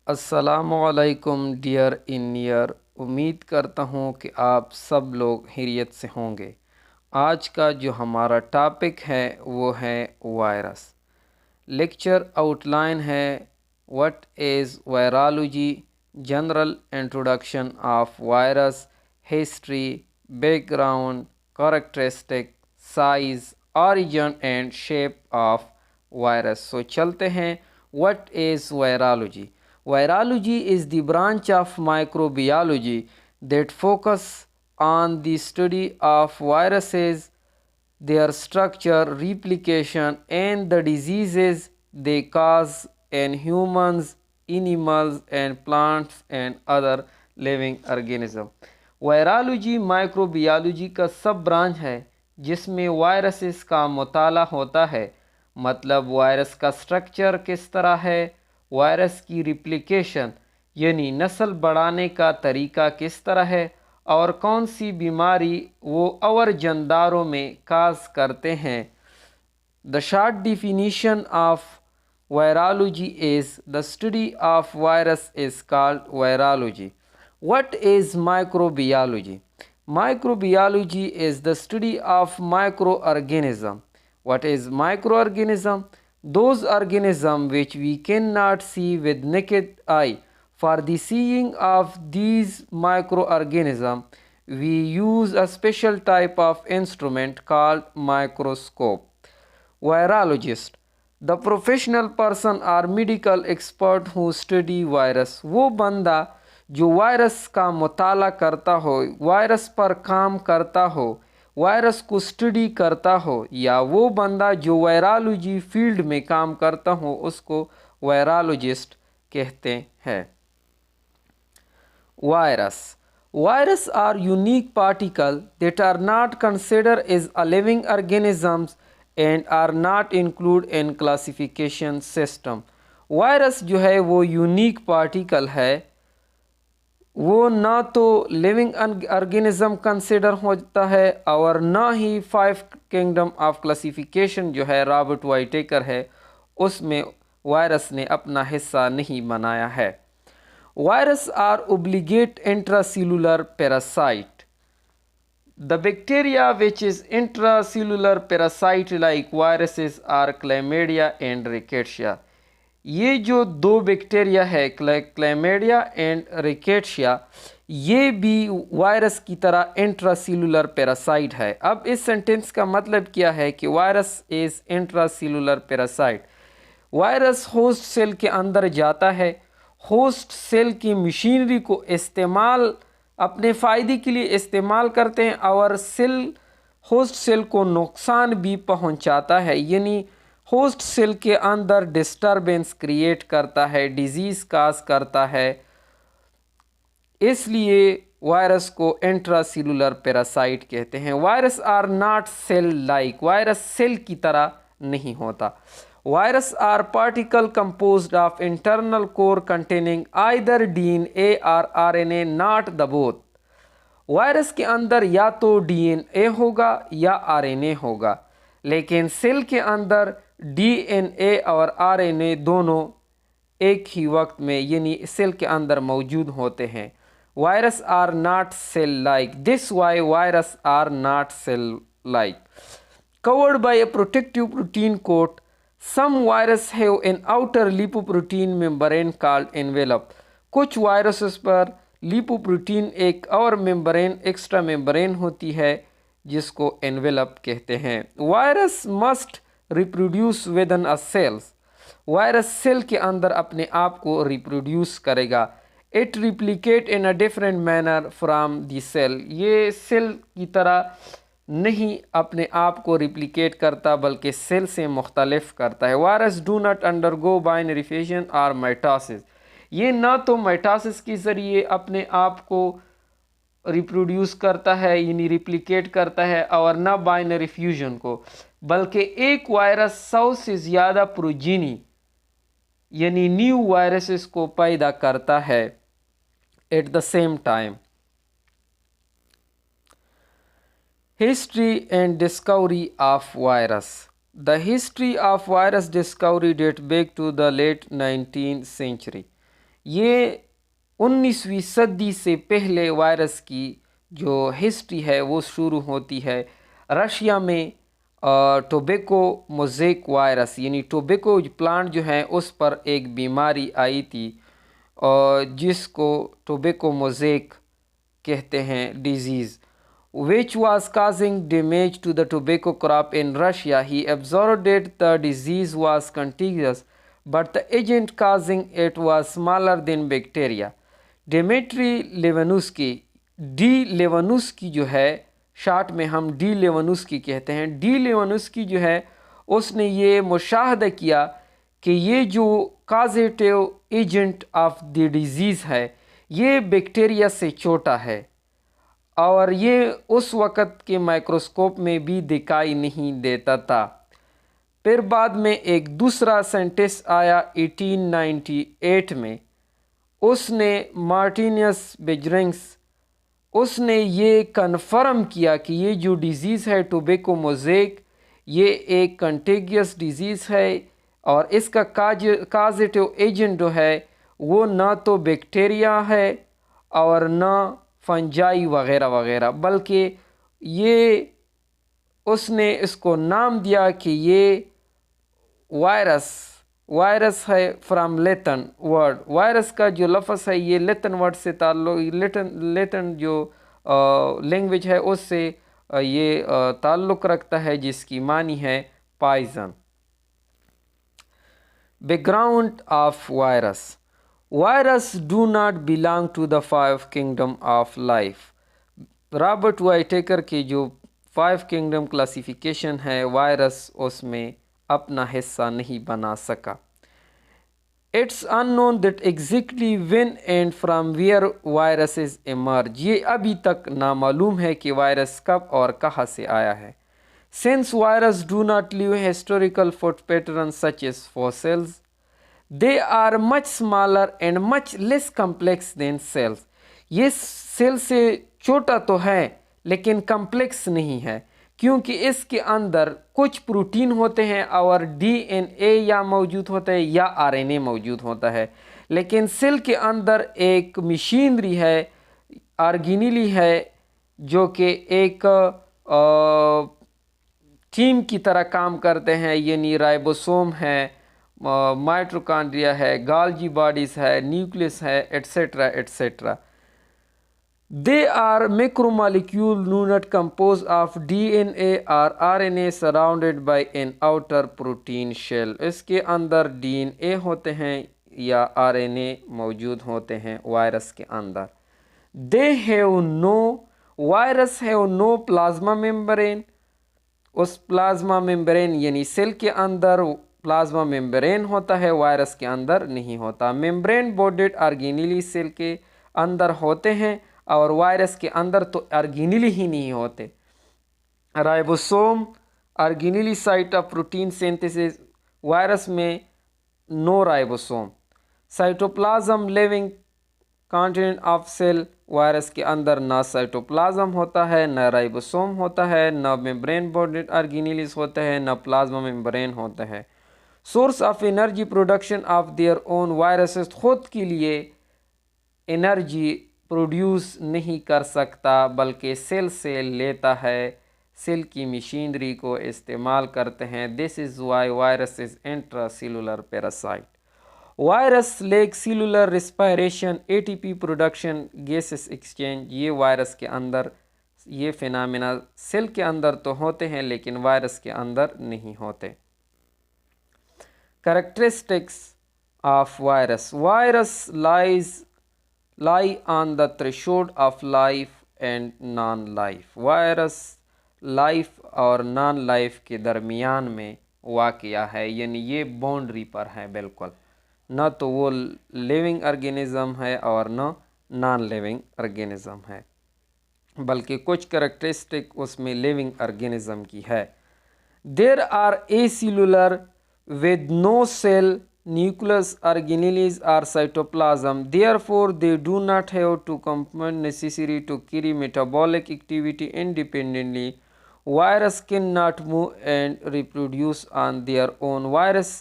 अस्सलामुअलैकुम डियर इन ईयर। उम्मीद करता हूँ कि आप सब लोग खैरियत से होंगे। आज का जो हमारा टॉपिक है वो है वायरस। लेक्चर आउटलाइन है what is virology, general introduction of virus, history, background, characteristic, size, origin and shape of virus. सो चलते हैं। What is virology? Virology is the branch of microbiology that focus on the study of viruses, their structure, replication, and the diseases they cause in humans, animals, and plants and other living organisms. Virology microbiology का सब branch है जिसमें viruses का मुताला होता है। मतलब virus का structure किस तरह है, वायरस की रिप्लिकेशन यानी नस्ल बढ़ाने का तरीका किस तरह है, और कौन सी बीमारी वो और जानदारों में काज करते हैं। The short definition of virology is the study of virus is called virology. What is microbiology? Microbiology is the study of microorganism. What is microorganism? Those organisms which we cannot see with naked eye. For the seeing of these microorganisms, we use a special type of instrument called microscope. Virologist, the professional person or medical expert who study virus. वो बंदा जो virus का मुताला करता हो, virus पर काम करता हो, वायरस को स्टडी करता हो, या वो बंदा जो वायरोलॉजी फील्ड में काम करता हो उसको वायरोलॉजिस्ट कहते हैं। Virus are unique particles that are not considered as a living organisms and are not included in classification system. Virus जो है वो यूनिक पार्टिकल है, वो ना तो लिविंग ऑर्गेनिज्म कंसिडर होता है और ना ही 5 किंगडम ऑफ क्लासिफिकेशन जो है रॉबर्ट वाइटेकर है उसमें वायरस ने अपना हिस्सा नहीं बनाया है। Virus are obligate intracellular parasite. The bacteria which is intracellular parasite like viruses are chlamydia and rickettsia. ये जो दो बैक्टीरिया है क्लैमिडिया एंड रिकेट्शिया, ये भी वायरस की तरह इंट्रासेलुलर पैरासाइट है। अब इस सेंटेंस का मतलब क्या है कि virus is intracellular parasite. Virus host cell के अंदर जाता है, होस्ट सेल की मशीनरी को इस्तेमाल अपने फ़ायदे के लिए इस्तेमाल करते हैं और होस्ट सेल को नुकसान भी पहुंचाता है, यानी होस्ट सेल के अंदर डिस्टरबेंस क्रिएट करता है, डिजीज़ काज करता है। इसलिए वायरस को इंट्रासेलुलर पैरासाइट कहते हैं। Virus are not cell like, virus cell की तरह नहीं होता। Virus are particle composed of internal core containing either DNA और RNA, not the both. Virus के अंदर या तो DNA होगा या RNA होगा, लेकिन सेल के अंदर DNA और RNA दोनों एक ही वक्त में यानी सेल के अंदर मौजूद होते हैं। Virus are not cell like, this why virus are not cell like. Covered by a protective protein coat, some virus have an outer lipoprotein membrane called envelope. कुछ वायरसेस पर लिपोप्रोटीन एक और मेम्ब्रेन, एक्स्ट्रा मेम्ब्रेन होती है जिसको envelope कहते हैं। Virus must reproduce within a cells, virus cell के अंदर अपने आप को रिप्रोड्यूस करेगा। It replicate in a different manner from the cell, ये सेल की तरह नहीं अपने आप को रिप्लिकेट करता बल्कि सेल से मुख्तलिफ करता है। Virus do not undergo binary fission और माइटोसिस, ये ना तो माइटोसिस के ज़रिए अपने आप को रिप्रोड्यूस करता है यानी रिप्लिकेट करता है और ना बाइनरी फ्यूजन को, बल्कि एक वायरस 100 से ज़्यादा प्रोजीनी यानी न्यू वायरसेस को पैदा करता है at the same time. History and discovery of virus. The history of virus discovery date back to the late 19th century. ये 19वीं सदी से पहले वायरस की जो हिस्ट्री है वो शुरू होती है रशिया में। टोबैको मोज़ेक वायरस यानी टोबैको प्लांट जो है उस पर एक बीमारी आई थी और जिसको टोबैको मोज़ेक कहते हैं disease, which was causing damage to the tobacco crop in Russia. He observed that the disease was contagious, but the agent causing it was smaller than bacteria. Dmitry Levanovsky, D Levanovsky जो है, short में हम D लेवानुस्की कहते हैं, D Levanovsky जो है उसने ये मुशाहदा किया कि ये जो काजेटिव एजेंट ऑफ द डिजीज़ है ये बैक्टीरिया से छोटा है और ये उस वक़्त के माइक्रोस्कोप में भी दिखाई नहीं देता था। फिर बाद में एक दूसरा साइंटिस्ट आया 1898 में, उसने मार्टिनियस बेजरिंग्स, उसने ये कन्फर्म किया कि ये जो डिज़ीज़ है टोबैको मोज़ेक ये एक कंटेगियस डिज़ीज़ है और इसका काजेटिव एजेंट जो है वो ना तो बैक्टीरिया है और ना फंजाई वगैरह वगैरह, बल्कि ये उसने इसको नाम दिया कि ये वायरस है फ्रॉम लैटिन वर्ड। वायरस का जो लफ्ज़ है ये लैटिन वर्ड से लैटिन जो लैंग्वेज है उससे ये ताल्लुक़ रखता है जिसकी मानी है poison. Background of virus. Virus do not belong to the 5 kingdom of life. Robert Whittaker की जो 5 किंगडम क्लासिफिकेशन है वायरस उसमें अपना हिस्सा नहीं बना सका। It's unknown that exactly when and from where viruses emerge. ये अभी तक नामालूम है कि वायरस कब और कहाँ से आया है। Since virus do not leave historical foot pattern such as fossils, they are much smaller and much less complex than cells। ये सेल से छोटा तो है लेकिन कम्प्लेक्स नहीं है क्योंकि इसके अंदर कुछ प्रोटीन होते हैं और डीएनए या मौजूद होता है या आरएनए मौजूद होता है, लेकिन सेल के अंदर एक मशीनरी है, ऑर्गेनेली है, जो कि एक टीम की तरह काम करते हैं, यानी राइबोसोम है, माइटोकॉन्ड्रिया है, गोल्गी बॉडीज़ है, न्यूक्लियस है, etcetera etcetera. They are macromolecule unit compose of DNA और RNA surrounded by an outer protein shell. इसके अंदर डीएनए होते हैं या आरएनए मौजूद होते हैं वायरस के अंदर। They have no, virus have no plasma membrane. उस प्लाज्मा मेम्ब्रेन यानी सेल के अंदर प्लाज्मा मेम्ब्रेन होता है, वायरस के अंदर नहीं होता। मेम्ब्रेन बोर्डेड ऑर्गेनेली सेल के अंदर होते हैं और वायरस के अंदर तो ऑर्गेनेली ही नहीं होते। Ribosome organelle site of protein synthesis, virus में no ribosome. Cytoplasm living content of cell, virus के अंदर ना साइटोप्लाज्म होता है, ना राइबोसोम होता है, ना मेम्ब्रेन बोर्डेड ऑर्गेनेलीज होता है, ना प्लाज्मा मेम्ब्रेन होता है। Source of energy production of their own, viruses खुद के लिए एनर्जी प्रोड्यूस नहीं कर सकता बल्कि सेल से लेता है, सेल की मशीनरी को इस्तेमाल करते हैं। This is why virus is intra cellular parasite. Virus lake cellular respiration, ATP production, gases exchange, ये वायरस के अंदर ये फिनोमेना सेल के अंदर तो होते हैं लेकिन वायरस के अंदर नहीं होते। Characteristics of virus. Virus lie on the threshold of life and non-life. Virus life और नॉन लाइफ के दरमियान में वाक़या है, यानी ये बाउंड्री पर है बिल्कुल, न तो वो लिविंग ऑर्गेनिज़म है और न नॉन लिविंग ऑर्गेनिज़म है, बल्कि कुछ कैरेक्टरिस्टिक उसमें लिविंग ऑर्गेनिज़म की है। There are acellular with no cell, nucleus, organelles or cytoplasm. Therefore, they do not have two components necessary to carry metabolic activity independently. Virus cannot move and reproduce on their own. Virus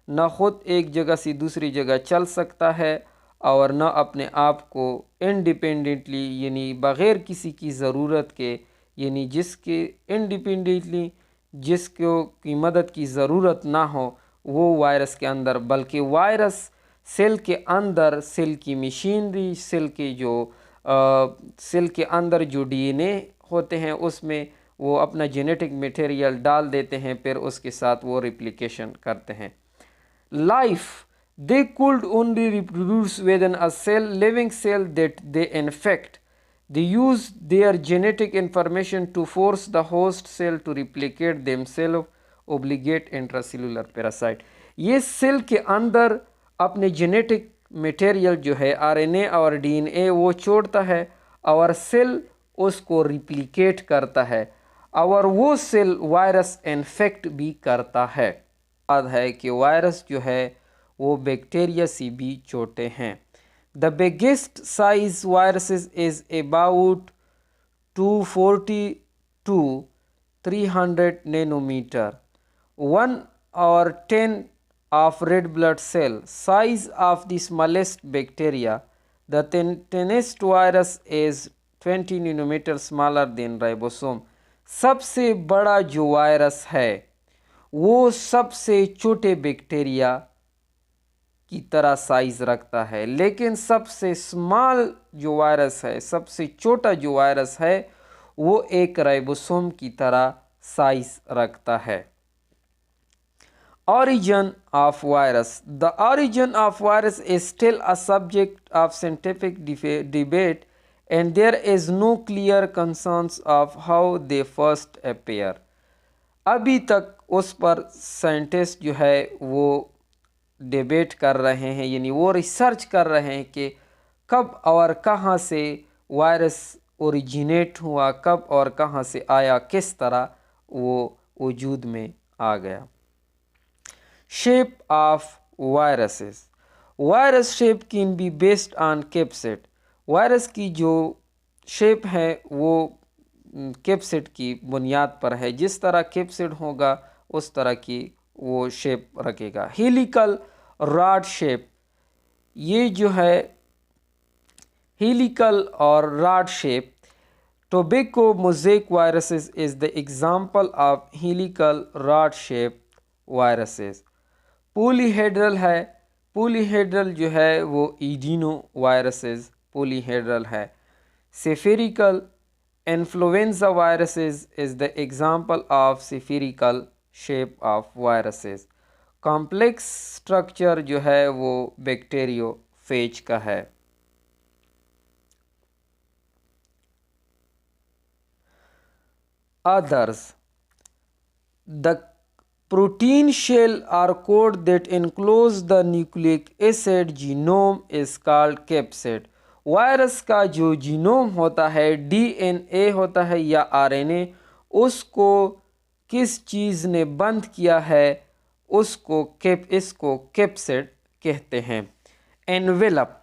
न खुद एक जगह से दूसरी जगह चल सकता है और न अपने आप को इंडिपेंडेंटली यानी बग़ैर किसी की ज़रूरत के, यानी जिसके इंडिपेंडेंटली जिसको की मदद की ज़रूरत ना हो वो वायरस के अंदर, बल्कि वायरस सेल के अंदर, सेल की मशीनरी, सेल के अंदर जो डीएनए होते हैं उसमें वो अपना जेनेटिक मटेरियल डाल देते हैं, फिर उसके साथ वो रिप्लिकेशन करते हैं. Life, they could only reproduce within a cell, living cell that they infect. They use their genetic information to force the host cell to replicate themselves, obligate intracellular parasite. ये सेल के अंदर अपने genetic material जो है RNA और DNA वो छोड़ता है और सेल उसको रिप्लिकेट करता है और वो सेल वायरस इन्फेक्ट भी करता है. याद है कि वायरस जो है वो बैक्टीरिया से भी छोटे हैं. The biggest size viruses is about 240 to 300 nanometer. 1 or 10 of red blood cell size of the smallest bacteria. The thinnest virus is 20 nanometer smaller than ribosome. सबसे बड़ा जो वायरस है वो सबसे छोटे बैक्टीरिया की तरह साइज रखता है, लेकिन सबसे स्मॉल जो वायरस है, सबसे छोटा जो वायरस है वो एक राइबोसोम की तरह साइज रखता है. Origin of virus. The origin of virus is still a subject of scientific debate and there is no clear consensus of how they first appear. अभी तक उस पर साइंटिस्ट जो है वो डिबेट कर रहे हैं, यानी वो रिसर्च कर रहे हैं कि कब और कहाँ से वायरस ओरिजिनेट हुआ, कब और कहाँ से आया, किस तरह वो वजूद में आ गया. Shape of viruses. Virus shape can be based on capsid. Virus की जो शेप है वो कैप्सिड की बुनियाद पर है. जिस तरह कैप्सिड होगा उस तरह की वो शेप रखेगा. हेलिकल रॉड शेप, ये जो है हेलिकल और rod shape, tobacco mosaic viruses is the example of helical rod shape viruses. Polyhedral है, पॉलीहेड्रल जो है वो एडिनो वायरसेस पॉलीहेड्रल है. Spherical influenza viruses is the example of spherical shape of viruses. Complex structure जो है वो bacteriophage का है. Others. The protein shell or coat that enclose the nucleic acid genome is called capsid. Virus का जो genome होता है, DNA होता है या आरएनए, उसको किस चीज़ ने बंद किया है इसको कैप्सिड कहते हैं. Envelope,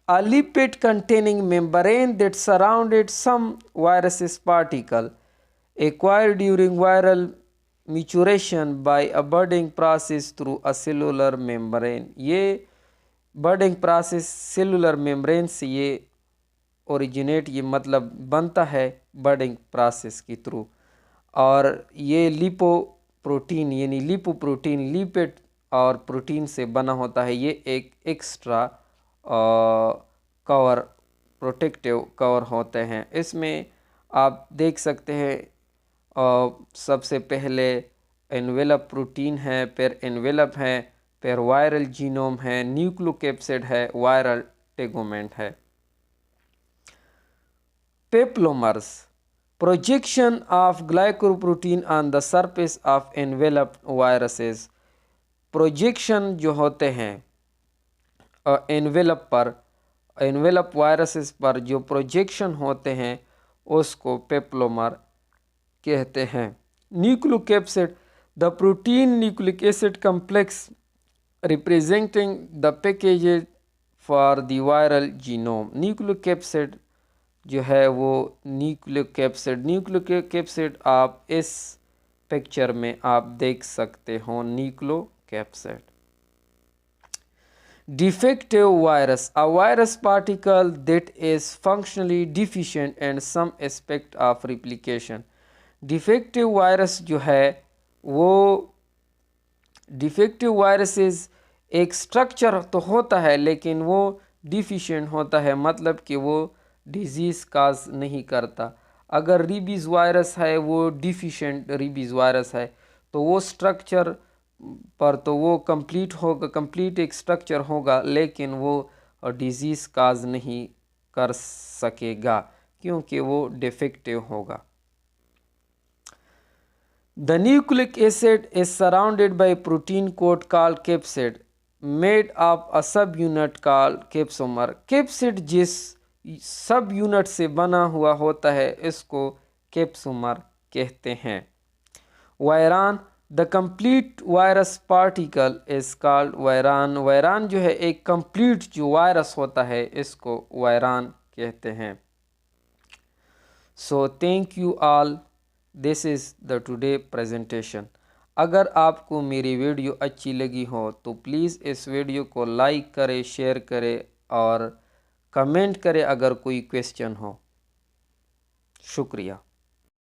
a lipid containing membrane that surrounded some viruses particle acquired during viral maturation by a budding process through a cellular membrane. ये बर्डिंग प्रोसेस सेलुलर मेम्ब्रेन से ये ओरिजिनेट, ये मतलब बनता है बर्डिंग प्रोसेस के थ्रू. और ये लिपोप्रोटीन यानी लिपोप्रोटीन लिपिड और प्रोटीन से बना होता है. ये एक एक्स्ट्रा कवर, प्रोटेक्टिव कवर होते हैं. इसमें आप देख सकते हैं सबसे पहले एनवेलप प्रोटीन है, फिर एनवेलप है, फिर वायरल जीनोम है, न्यूक्लियोकैप्सिड है, वायरल टेगोमेंट है. Peplomers, projection of glycoprotein on the surface of enveloped viruses. Projection जो होते हैं एनवेलप पर, एनवेलप वायरसेस पर जो प्रोजेक्शन होते हैं उसको पेप्लोमर कहते हैं. Nucleocapsid, the protein nucleic acid complex representing the packages for the viral genome. Nucleocapsid जो है वो न्यूक्लियोकैप्सिड आप इस पिक्चर में आप देख सकते हो nucleocapsid. Defective virus, a virus particle that is functionally deficient in some aspect of replication. Defective virus जो है वो डिफेक्टिव वायरसेस एक स्ट्रक्चर तो होता है लेकिन वो डिफिशिएंट होता है, मतलब कि वो डिजीज़ काज नहीं करता। अगर रीबीज़ वायरस है वो डिफिशिएंट रीबीज़ वायरस है तो वो स्ट्रक्चर पर तो वो कंप्लीट होगा, कंप्लीट एक स्ट्रक्चर होगा लेकिन वो डिजीज़ काज नहीं कर सकेगा क्योंकि वो डिफेक्टिव होगा। The nucleic acid is surrounded by a protein coat called capsid made of a subunit called capsomer. Capsid जिस सब यूनिट से बना हुआ होता है इसको कैप्सोमर कहते हैं। Virion, the complete virus particle is called virion. Virion जो है एक कंप्लीट जो वायरस होता है इसको वायरान कहते हैं। So thank you all, this is the today presentation. अगर आपको मेरी वीडियो अच्छी लगी हो तो प्लीज़ इस वीडियो को लाइक करें, शेयर करें और कमेंट करें अगर कोई क्वेश्चन हो। शुक्रिया।